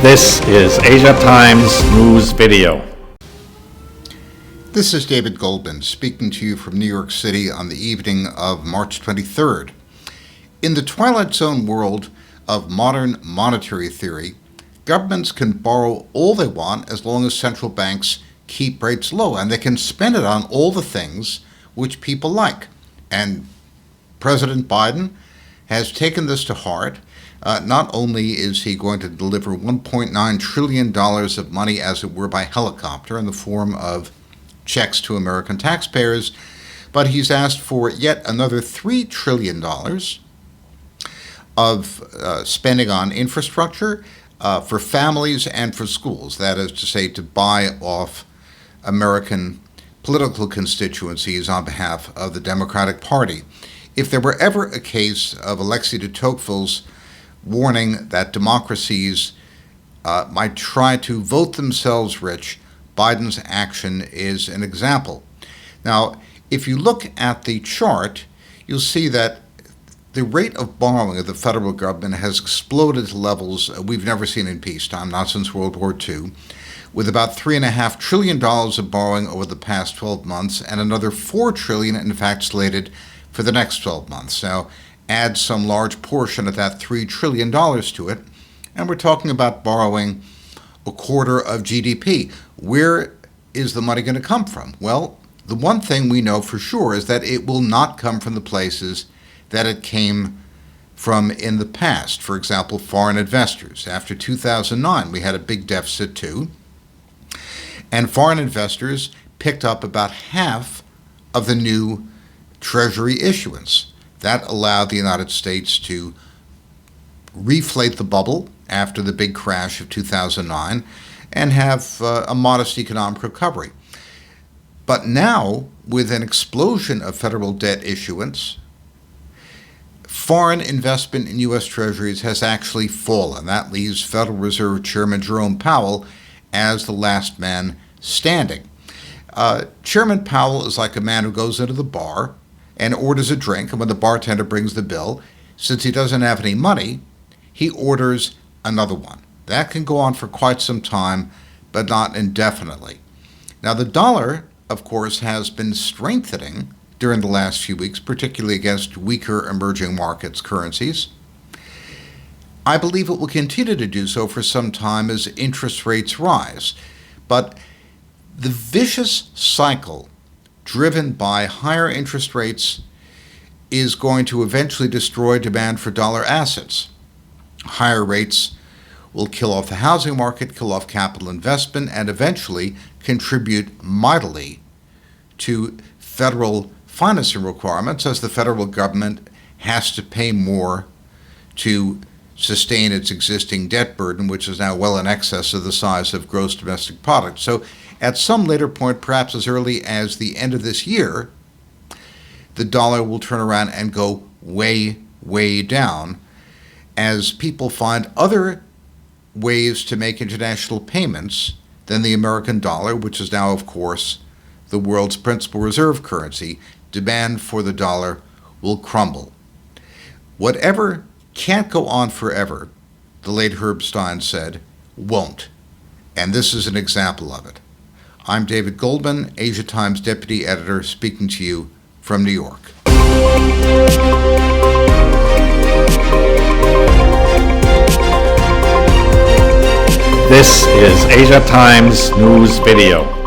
This is Asia Times News Video. This is David Goldman speaking to you from New York City on the evening of March 23rd. In the Twilight Zone world of modern monetary theory, governments can borrow all they want as long as central banks keep rates low, and they can spend it on all the things which people like. And President Biden has taken this to heart. Not only is he going to deliver $1.9 trillion of money, as it were, by helicopter in the form of checks to American taxpayers, but he's asked for yet another $3 trillion of spending on infrastructure for families and for schools. That is to say, to buy off American political constituencies on behalf of the Democratic Party. If there were ever a case of Alexis de Tocqueville's warning that democracies might try to vote themselves rich, Biden's action is an example. Now, if you look at the chart, you'll see that the rate of borrowing of the federal government has exploded to levels we've never seen in peacetime, not since World War II, with about $3.5 trillion of borrowing over the past 12 months and another $4 trillion, in fact, slated for the next 12 months. Now, add some large portion of that $3 trillion to it, and we're talking about borrowing a quarter of GDP. Where is the money going to come from? Well, the one thing we know for sure is that it will not come from the places that it came from in the past. For example, foreign investors. After 2009, we had a big deficit too, and foreign investors picked up about half of the new Treasury issuance. That allowed the United States to reflate the bubble after the big crash of 2009 and have a modest economic recovery. But now, with an explosion of federal debt issuance, foreign investment in U.S. Treasuries has actually fallen. That leaves Federal Reserve Chairman Jerome Powell as the last man standing. Chairman Powell is like a man who goes into the bar and orders a drink, and when the bartender brings the bill, since he doesn't have any money, he orders another one. That can go on for quite some time, but not indefinitely. Now, the dollar, of course, has been strengthening during the last few weeks, particularly against weaker emerging markets currencies. I believe it will continue to do so for some time as interest rates rise. But the vicious cycle driven by higher interest rates is going to eventually destroy demand for dollar assets. Higher rates will kill off the housing market, kill off capital investment, and eventually contribute mightily to federal financing requirements, as the federal government has to pay more to sustain its existing debt burden, which is now well in excess of the size of gross domestic product. So at some later point, perhaps as early as the end of this year, the dollar will turn around and go way, way down as people find other ways to make international payments than the American dollar, which is now, of course, the world's principal reserve currency. Demand for the dollar will crumble. Whatever can't go on forever, the late Herb Stein said, won't. And this is an example of it. I'm David Goldman, Asia Times Deputy Editor, speaking to you from New York. This is Asia Times News Video.